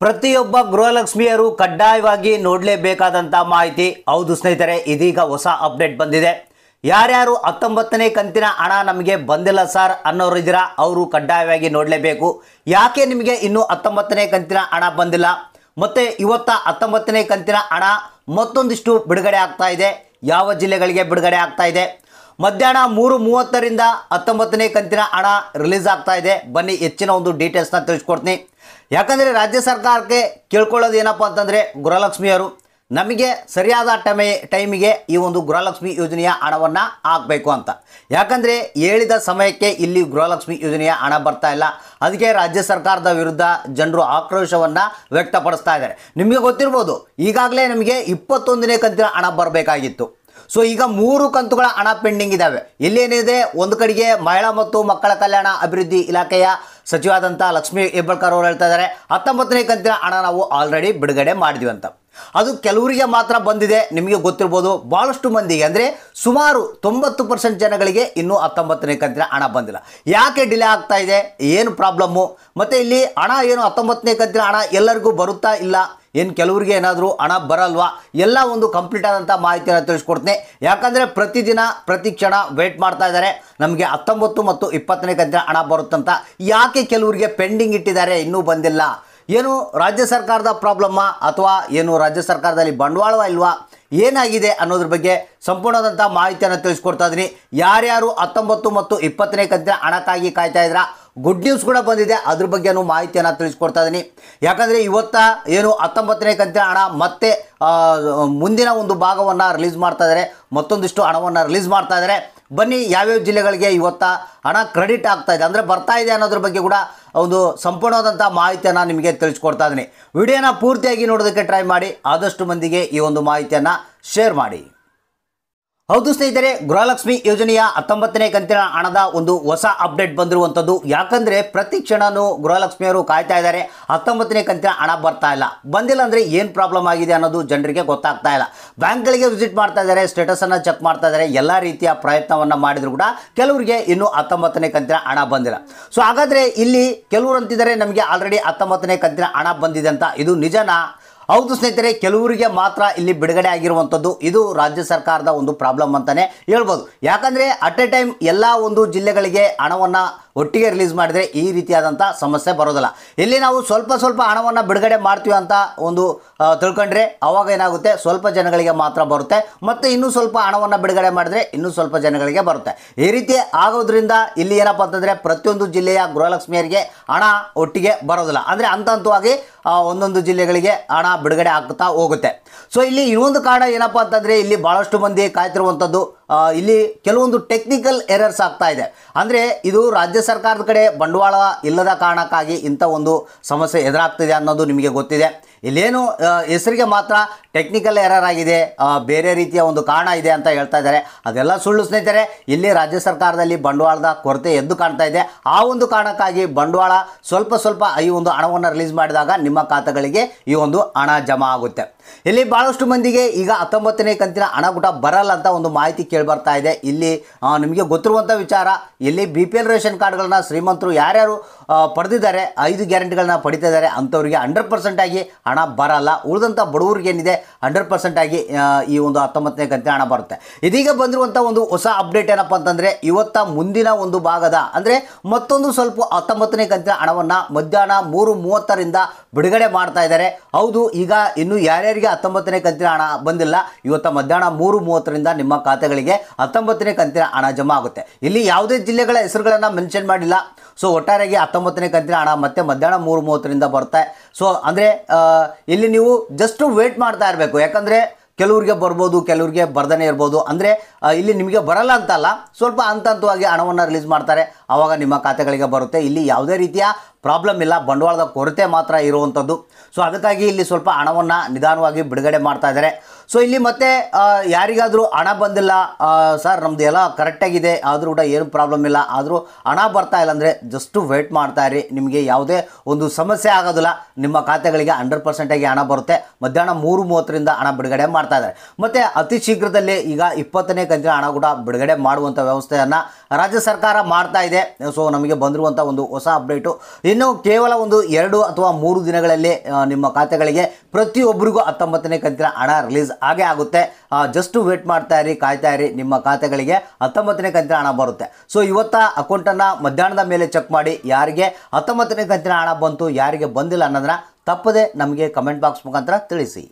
ಪ್ರತಿಯೊಬ್ಬ ಗೃಹಲಕ್ಷ್ಮಿಯರು ಕಡ್ಡಾಯವಾಗಿ ನೋಡಲೇಬೇಕಾದಂಥ ಮಾಹಿತಿ. ಹೌದು ಸ್ನೇಹಿತರೆ, ಇದೀಗ ಹೊಸ ಅಪ್ಡೇಟ್ ಬಂದಿದೆ. ಯಾರ್ಯಾರು 19ನೇ ಕಂತಿನ ಹಣ ನಮಗೆ ಬಂದಿಲ್ಲ ಸರ್ ಅನ್ನೋರಿದ್ದೀರಾ, ಅವರು ಕಡ್ಡಾಯವಾಗಿ ನೋಡಲೇಬೇಕು. ಯಾಕೆ ನಿಮಗೆ ಇನ್ನೂ 19ನೇ ಕಂತಿನ ಹಣ ಬಂದಿಲ್ಲ? ಮತ್ತು ಇವತ್ತ 19ನೇ ಕಂತಿನ ಹಣ ಮತ್ತೊಂದಿಷ್ಟು ಬಿಡುಗಡೆ ಆಗ್ತಾ ಇದೆ. ಯಾವ ಜಿಲ್ಲೆಗಳಿಗೆ ಬಿಡುಗಡೆ ಆಗ್ತಾ ಇದೆ? ಮಧ್ಯಾಹ್ನ 3:30ರಿಂದ 19ನೇ ಕಂತಿನ ಹಣ ರಿಲೀಸ್ ಆಗ್ತಾ ಇದೆ. ಬನ್ನಿ ಹೆಚ್ಚಿನ ಒಂದು ಡೀಟೇಲ್ಸ್ನ ತಿಳಿಸ್ಕೊಡ್ತೀನಿ. ಯಾಕಂದರೆ ರಾಜ್ಯ ಸರ್ಕಾರಕ್ಕೆ ಕೇಳ್ಕೊಳ್ಳೋದು ಏನಪ್ಪ ಅಂತಂದರೆ, ಗೃಹಲಕ್ಷ್ಮಿಯರು ನಮಗೆ ಸರಿಯಾದ ಟೈಮಿಗೆ ಈ ಒಂದು ಗೃಹಲಕ್ಷ್ಮಿ ಯೋಜನೆಯ ಹಣವನ್ನು ಹಾಕಬೇಕು ಅಂತ. ಯಾಕಂದರೆ ಹೇಳಿದ ಸಮಯಕ್ಕೆ ಇಲ್ಲಿ ಗೃಹಲಕ್ಷ್ಮಿ ಯೋಜನೆಯ ಹಣ ಬರ್ತಾ ಇಲ್ಲ. ಅದಕ್ಕೆ ರಾಜ್ಯ ಸರ್ಕಾರದ ವಿರುದ್ಧ ಜನರು ಆಕ್ರೋಶವನ್ನು ವ್ಯಕ್ತಪಡಿಸ್ತಾ ಇದ್ದಾರೆ. ನಿಮಗೆ ಗೊತ್ತಿರ್ಬೋದು, ಈಗಾಗಲೇ ನಮಗೆ 21ನೇ ಕಂತಿನ ಹಣ ಬರಬೇಕಾಗಿತ್ತು. ಸೊ ಈಗ 3 ಕಂತುಗಳ ಹಣ ಪೆಂಡಿಂಗ್ ಇದ್ದಾವೆ. ಇಲ್ಲೇನಿದೆ, ಒಂದು ಕಡೆಗೆ ಮಹಿಳಾ ಮತ್ತು ಮಕ್ಕಳ ಕಲ್ಯಾಣ ಅಭಿವೃದ್ಧಿ ಇಲಾಖೆಯ ಸಚಿವಾದಂಥ ಲಕ್ಷ್ಮೀ ಹೆಬ್ಬಾಳ್ಕರ್ ಅವರು ಹೇಳ್ತಾ ಇದ್ದಾರೆ, 19ನೇ ಕಂತಿನ ಹಣ ನಾವು ಆಲ್ರೆಡಿ ಬಿಡುಗಡೆ ಮಾಡಿದ್ವಿ ಅಂತ. ಅದು ಕೆಲವರಿಗೆ ಮಾತ್ರ ಬಂದಿದೆ. ನಿಮಗೆ ಗೊತ್ತಿರ್ಬೋದು, ಭಾಳಷ್ಟು ಮಂದಿಗೆ ಅಂದರೆ ಸುಮಾರು 90% ಜನಗಳಿಗೆ ಇನ್ನೂ 19ನೇ ಕಂತಿನ ಹಣ ಬಂದಿಲ್ಲ. ಯಾಕೆ ಡಿಲೇ ಆಗ್ತಾ ಇದೆ, ಏನು ಪ್ರಾಬ್ಲಮ್ಮು, ಮತ್ತು ಇಲ್ಲಿ ಹಣ ಏನು 19ನೇ ಕಂತಿನ ಹಣ ಎಲ್ಲರಿಗೂ ಬರುತ್ತಾ ಇಲ್ಲ, ಏನು ಕೆಲವರಿಗೆ ಏನಾದರೂ ಹಣ ಬರಲ್ವಾ, ಎಲ್ಲ ಒಂದು ಕಂಪ್ಲೀಟ್ ಆದಂಥ ಮಾಹಿತಿಯನ್ನು ತಿಳಿಸ್ಕೊಡ್ತೀನಿ. ಯಾಕಂದರೆ ಪ್ರತಿದಿನ ಪ್ರತಿ ಕ್ಷಣ ವೆಯ್ಟ್ ಮಾಡ್ತಾ ಇದ್ದಾರೆ, ನಮಗೆ 19 ಮತ್ತು 20ನೇ ಕಂತಿನ ಹಣ ಬರುತ್ತಂತ. ಯಾಕೆ ಕೆಲವರಿಗೆ ಪೆಂಡಿಂಗ್ ಇಟ್ಟಿದ್ದಾರೆ, ಇನ್ನೂ ಬಂದಿಲ್ಲ? ಏನು ರಾಜ್ಯ ಸರ್ಕಾರದ ಪ್ರಾಬ್ಲಮ್ಮಾ, ಅಥವಾ ಏನು ರಾಜ್ಯ ಸರ್ಕಾರದಲ್ಲಿ ಬಂಡವಾಳ ಇಲ್ವಾ, ಏನಾಗಿದೆ ಅನ್ನೋದ್ರ ಬಗ್ಗೆ ಸಂಪೂರ್ಣವಾದಂಥ ಮಾಹಿತಿಯನ್ನು ತಿಳಿಸ್ಕೊಡ್ತಾ ಇದ್ದೀನಿ. ಯಾರ್ಯಾರು 19 ಮತ್ತು 20ನೇ ಕಂತಿನ ಹಣಕ್ಕಾಗಿ ಕಾಯ್ತಾ ಇದ್ದೀರಾ, ಗುಡ್ ನ್ಯೂಸ್ ಕೂಡ ಬಂದಿದೆ, ಅದ್ರ ಬಗ್ಗೆನೂ ಮಾಹಿತಿಯನ್ನು ತಿಳಿಸ್ಕೊಡ್ತಾ ಇದ್ದೀನಿ. ಯಾಕಂದರೆ ಇವತ್ತ ಏನು 19ನೇ ಕಂತಿನ ಹಣ ಮತ್ತೆ ಮುಂದಿನ ಒಂದು ಭಾಗವನ್ನು ರಿಲೀಸ್ ಮಾಡ್ತಾ ಇದ್ದಾರೆ, ಮತ್ತೊಂದಿಷ್ಟು ಹಣವನ್ನು ರಿಲೀಸ್ ಮಾಡ್ತಾ ಇದ್ದಾರೆ. ಬನ್ನಿ, ಯಾವ್ಯಾವ ಜಿಲ್ಲೆಗಳಿಗೆ ಇವತ್ತ ಹಣ ಕ್ರೆಡಿಟ್ ಆಗ್ತಾ ಇದೆ, ಅಂದರೆ ಬರ್ತಾ ಇದೆ ಅನ್ನೋದ್ರ ಬಗ್ಗೆ ಕೂಡ ಒಂದು ಸಂಪೂರ್ಣವಾದಂಥ ಮಾಹಿತಿಯನ್ನು ನಿಮಗೆ ತಿಳಿಸ್ಕೊಡ್ತಾ ಇದ್ದೀನಿ. ವಿಡಿಯೋನ ಪೂರ್ತಿಯಾಗಿ ನೋಡೋದಕ್ಕೆ ಟ್ರೈ ಮಾಡಿ, ಆದಷ್ಟು ಮಂದಿಗೆ ಈ ಒಂದು ಮಾಹಿತಿಯನ್ನು ಶೇರ್ ಮಾಡಿ. ಹೌದು ಸ್ನೇಹಿತರೆ, ಗೃಹಲಕ್ಷ್ಮಿ ಯೋಜನೆಯ 19ನೇ ಕಂತಿನ ಹಣದ ಒಂದು ಹೊಸ ಅಪ್ಡೇಟ್ ಬಂದಿರುವಂಥದ್ದು. ಯಾಕಂದರೆ ಪ್ರತಿ ಕ್ಷಣನೂ ಗೃಹಲಕ್ಷ್ಮಿಯರು ಕಾಯ್ತಾ ಇದ್ದಾರೆ, 19ನೇ ಕಂತಿನ ಹಣ ಬರ್ತಾ ಇಲ್ಲ. ಬಂದಿಲ್ಲ ಅಂದರೆ ಏನು ಪ್ರಾಬ್ಲಮ್ ಆಗಿದೆ ಅನ್ನೋದು ಜನರಿಗೆ ಗೊತ್ತಾಗ್ತಾ ಇಲ್ಲ. ಬ್ಯಾಂಕ್ಗಳಿಗೆ ವಿಸಿಟ್ ಮಾಡ್ತಾ ಇದ್ದಾರೆ, ಸ್ಟೇಟಸನ್ನು ಚೆಕ್ ಮಾಡ್ತಾ ಇದ್ದಾರೆ, ಎಲ್ಲ ರೀತಿಯ ಪ್ರಯತ್ನವನ್ನು ಮಾಡಿದ್ರು ಕೂಡ ಕೆಲವರಿಗೆ ಇನ್ನೂ 19ನೇ ಕಂತಿನ ಹಣ ಬಂದಿಲ್ಲ. ಸೊ ಹಾಗಾದರೆ ಇಲ್ಲಿ ಕೆಲವರು ಅಂತಿದ್ದಾರೆ, ನಮಗೆ ಆಲ್ರೆಡಿ 19ನೇ ಕಂತಿನ ಹಣ ಬಂದಿದೆ ಅಂತ. ಇದು ನಿಜನಾ? ಹೌದು ಸ್ನೇಹಿತರೆ, ಕೆಲವರಿಗೆ ಮಾತ್ರ ಇಲ್ಲಿ ಬಿಡುಗಡೆ ಆಗಿರುವಂಥದ್ದು. ಇದು ರಾಜ್ಯ ಸರ್ಕಾರದ ಒಂದು ಪ್ರಾಬ್ಲಮ್ ಅಂತಲೇ ಹೇಳ್ಬೋದು. ಯಾಕಂದರೆ ಅಟ್ ಎ ಟೈಮ್ ಎಲ್ಲ ಒಂದು ಜಿಲ್ಲೆಗಳಿಗೆ ಹಣವನ್ನು ಒಟ್ಟಿಗೆ ರಿಲೀಸ್ ಮಾಡಿದರೆ ಈ ರೀತಿಯಾದಂಥ ಸಮಸ್ಯೆ ಬರೋದಿಲ್ಲ. ಇಲ್ಲಿ ನಾವು ಸ್ವಲ್ಪ ಸ್ವಲ್ಪ ಹಣವನ್ನು ಬಿಡುಗಡೆ ಮಾಡ್ತೀವಿ ಅಂತ ಒಂದು ತಿಳ್ಕೊಂಡ್ರೆ ಆವಾಗ ಏನಾಗುತ್ತೆ, ಸ್ವಲ್ಪ ಜನಗಳಿಗೆ ಮಾತ್ರ ಬರುತ್ತೆ, ಮತ್ತು ಇನ್ನೂ ಸ್ವಲ್ಪ ಹಣವನ್ನು ಬಿಡುಗಡೆ ಮಾಡಿದ್ರೆ ಇನ್ನೂ ಸ್ವಲ್ಪ ಜನಗಳಿಗೆ ಬರುತ್ತೆ. ಈ ರೀತಿ ಆಗೋದ್ರಿಂದ ಇಲ್ಲಿ ಏನಪ್ಪ ಅಂತಂದರೆ, ಪ್ರತಿಯೊಂದು ಜಿಲ್ಲೆಯ ಗೃಹಲಕ್ಷ್ಮಿಯರಿಗೆ ಹಣ ಒಟ್ಟಿಗೆ ಬರೋದಿಲ್ಲ. ಅಂದರೆ ಹಂತ ಹಂತವಾಗಿ ಒಂದೊಂದು ಜಿಲ್ಲೆಗಳಿಗೆ ಹಣ ಬಿಡುಗಡೆ ಆಗ್ತಾ ಹೋಗುತ್ತೆ. ಸೊ ಇಲ್ಲಿ ಇನ್ನೊಂದು ಕಾರಣ ಏನಪ್ಪ ಅಂತಂದರೆ, ಇಲ್ಲಿ ಭಾಳಷ್ಟು ಮಂದಿ ಕಾಯ್ತಿರುವಂಥದ್ದು, ಇಲ್ಲಿ ಕೆಲವೊಂದು ಟೆಕ್ನಿಕಲ್ ಎರರ್ಸ್ ಆಗ್ತಾ ಇದೆ. ಅಂದರೆ ಇದು ರಾಜ್ಯ ಸರ್ಕಾರದ ಕಡೆ ಬಂಡವಾಳ ಇಲ್ಲದ ಕಾರಣಕ್ಕಾಗಿ ಇಂಥ ಒಂದು ಸಮಸ್ಯೆ ಎದುರಾಗ್ತಿದೆ ಅನ್ನೋದು ನಿಮಗೆ ಗೊತ್ತಿದೆ. ಇಲ್ಲೇನು ಹೆಸರಿಗೆ ಮಾತ್ರ ಟೆಕ್ನಿಕಲ್ ಎರರ್ ಆಗಿದೆ, ಬೇರೆ ರೀತಿಯ ಒಂದು ಕಾರಣ ಇದೆ ಅಂತ ಹೇಳ್ತಾ ಇದ್ದಾರೆ. ಅದೆಲ್ಲ ಸುಳ್ಳು ಸ್ನೇಹಿತರೆ. ಇಲ್ಲಿ ರಾಜ್ಯ ಸರ್ಕಾರದಲ್ಲಿ ಬಂಡವಾಳದ ಕೊರತೆ ಎದ್ದು ಕಾಣ್ತಾ ಇದೆ. ಆ ಒಂದು ಕಾರಣಕ್ಕಾಗಿ ಬಂಡವಾಳ ಸ್ವಲ್ಪ ಸ್ವಲ್ಪ ಈ ಒಂದು ಹಣವನ್ನು ರಿಲೀಸ್ ಮಾಡಿದಾಗ ನಿಮ್ಮ ಖಾತೆಗಳಿಗೆ ಈ ಒಂದು ಹಣ ಜಮಾ ಆಗುತ್ತೆ. ಇಲ್ಲಿ ಭಾಳಷ್ಟು ಮಂದಿಗೆ ಈಗ 19ನೇ ಕಂತಿನ ಹಣ ಕೂಡ ಬರಲ್ಲ ಅಂತ ಒಂದು ಮಾಹಿತಿ ಕೇಳಿಬರ್ತಾ ಇದೆ. ಇಲ್ಲಿ ನಿಮಗೆ ಗೊತ್ತಿರುವಂಥ ವಿಚಾರ, ಇಲ್ಲಿ BPL ರೇಷನ್ ಕಾರ್ಡ್ಗಳನ್ನ ಶ್ರೀಮಂತರು ಯಾರ್ಯಾರು ಪಡೆದಿದ್ದಾರೆ, 5 ಗ್ಯಾರಂಟಿಗಳನ್ನ ಪಡಿತಾ ಇದ್ದಾರೆ, ಅಂಥವ್ರಿಗೆ 100% ಆಗಿ ಹಣ ಬರಲ್ಲ. ಉಳಿದಂಥ ಬಡವರಿಗೆ ಏನಿದೆ 100% ಆಗಿ ಈ ಒಂದು 19ನೇ ಕಂತಿನ ಹಣ ಬರುತ್ತೆ. ಇದೀಗ ಬಂದಿರುವಂಥ ಒಂದು ಹೊಸ ಅಪ್ಡೇಟ್ ಏನಪ್ಪ ಅಂತಂದರೆ, ಇವತ್ತ ಮುಂದಿನ ಒಂದು ಭಾಗದ ಅಂದರೆ ಮತ್ತೊಂದು ಸ್ವಲ್ಪ 19ನೇ ಕಂತಿನ ಹಣವನ್ನು ಮಧ್ಯಾಹ್ನ 3:30ರಿಂದ ಬಿಡುಗಡೆ ಮಾಡ್ತಾ ಇದ್ದಾರೆ. ಹೌದು, ಈಗ ಇನ್ನು ಯಾರ್ಯಾರಿಗೆ 19ನೇ ಕಂತಿನ ಹಣ ಬಂದಿಲ್ಲ, ಇವತ್ತು ಮಧ್ಯಾಹ್ನ 3:30ರಿಂದ ನಿಮ್ಮ ಖಾತೆಗಳಿಗೆ 19ನೇ ಕಂತಿನ ಹಣ ಜಮಾ ಆಗುತ್ತೆ. ಇಲ್ಲಿ ಯಾವುದೇ ಜಿಲ್ಲೆಗಳ ಹೆಸರುಗಳನ್ನು ಮೆನ್ಷನ್ ಮಾಡಿಲ್ಲ. ಸೊ ಒಟ್ಟಾರೆಯಾಗಿ 19ನೇ ಕಂತಿನ ಹಣ ಮತ್ತೆ ಮಧ್ಯಾಹ್ನ 3:30ರಿಂದ ಬರುತ್ತೆ. ಸೊ ಅಂದರೆ ಇಲ್ಲಿ ನೀವು ಜಸ್ಟ್ ವೇಟ್ ಮಾಡ್ತಾ ಇರಬೇಕು. ಯಾಕಂದರೆ ಕೆಲವರಿಗೆ ಬರ್ಬೋದು, ಕೆಲವರಿಗೆ ಬರ್ದೇ ಇರ್ಬೋದು. ಅಂದರೆ ಇಲ್ಲಿ ನಿಮಗೆ ಬರಲ್ಲ ಅಂತಲ್ಲ, ಸ್ವಲ್ಪ ಹಂತ ಹಂತವಾಗಿ ಹಣವನ್ನು ರಿಲೀಸ್ ಮಾಡ್ತಾರೆ, ಆವಾಗ ನಿಮ್ಮ ಖಾತೆಗಳಿಗೆ ಬರುತ್ತೆ. ಇಲ್ಲಿ ಯಾವುದೇ ರೀತಿಯ ಪ್ರಾಬ್ಲಮ್ ಇಲ್ಲ, ಬಂಡವಾಳದ ಕೊರತೆ ಮಾತ್ರ ಇರುವಂಥದ್ದು. ಸೊ ಅದಕ್ಕಾಗಿ ಇಲ್ಲಿ ಸ್ವಲ್ಪ ಹಣವನ್ನು ನಿಧಾನವಾಗಿ ಬಿಡುಗಡೆ ಮಾಡ್ತಾ ಇದ್ದಾರೆ. ಸೊ ಇಲ್ಲಿ ಮತ್ತೆ ಯಾರಿಗಾದರೂ ಹಣ ಬಂದಿಲ್ಲ ಸರ್ ನಮ್ಮದು ಎಲ್ಲ ಕರೆಕ್ಟಾಗಿದೆ ಆದರೂ ಕೂಡ ಏನು ಪ್ರಾಬ್ಲಮ್ ಇಲ್ಲ, ಆದರೂ ಹಣ ಬರ್ತಾ ಇಲ್ಲ ಅಂದರೆ ಜಸ್ಟು ವೆಯ್ಟ್ ಮಾಡ್ತಾ ಇರಿ, ನಿಮಗೆ ಯಾವುದೇ ಒಂದು ಸಮಸ್ಯೆ ಆಗೋದಿಲ್ಲ. ನಿಮ್ಮ ಖಾತೆಗಳಿಗೆ 100% ಹಣ ಬರುತ್ತೆ. ಮಧ್ಯಾಹ್ನ 3:30ರಿಂದ ಹಣ ಬಿಡುಗಡೆ ಮಾಡ್ತಾ ಇದ್ದಾರೆ. ಮತ್ತು ಅತಿ ಶೀಘ್ರದಲ್ಲೇ ಈಗ 20ನೇ ಕಂತಿನ ಹಣ ಕೂಡ ಬಿಡುಗಡೆ ಮಾಡುವಂಥ ವ್ಯವಸ್ಥೆಯನ್ನು ರಾಜ್ಯ ಸರ್ಕಾರ ಮಾಡ್ತಾ ಇದೆ. ಸೊ ನಮಗೆ ಬಂದಿರುವಂಥ ಒಂದು ಹೊಸ ಅಪ್ಡೇಟು, ಇನ್ನು ಕೇವಲ ಒಂದು 2 ಅಥವಾ 3 ದಿನಗಳಲ್ಲಿ ನಿಮ್ಮ ಖಾತೆಗಳಿಗೆ ಪ್ರತಿಯೊಬ್ಬರಿಗೂ 19ನೇ ಕಂತಿನ ಹಣ ರಿಲೀಸ್ ಆಗೇ ಆಗುತ್ತೆ. ಜಸ್ಟ್ ವೇಟ್ ಮಾಡ್ತಾ ಇರಿ, ಕಾಯ್ತಾ ಇರಿ, ನಿಮ್ಮ ಖಾತೆಗಳಿಗೆ 19ನೇ ಕಂತಿನ ಹಣ ಬರುತ್ತೆ. ಸೊ ಇವತ್ತ ಅಕೌಂಟನ್ನು ಮಧ್ಯಾಹ್ನದ ಮೇಲೆ ಚೆಕ್ ಮಾಡಿ, ಯಾರಿಗೆ 19ನೇ ಕಂತಿನ ಹಣ ಬಂತು ಯಾರಿಗೆ ಬಂದಿಲ್ಲ ಅನ್ನೋದನ್ನ ತಪ್ಪದೆ ನಮಗೆ ಕಮೆಂಟ್ ಬಾಕ್ಸ್ ಮುಖಾಂತರ ತಿಳಿಸಿ.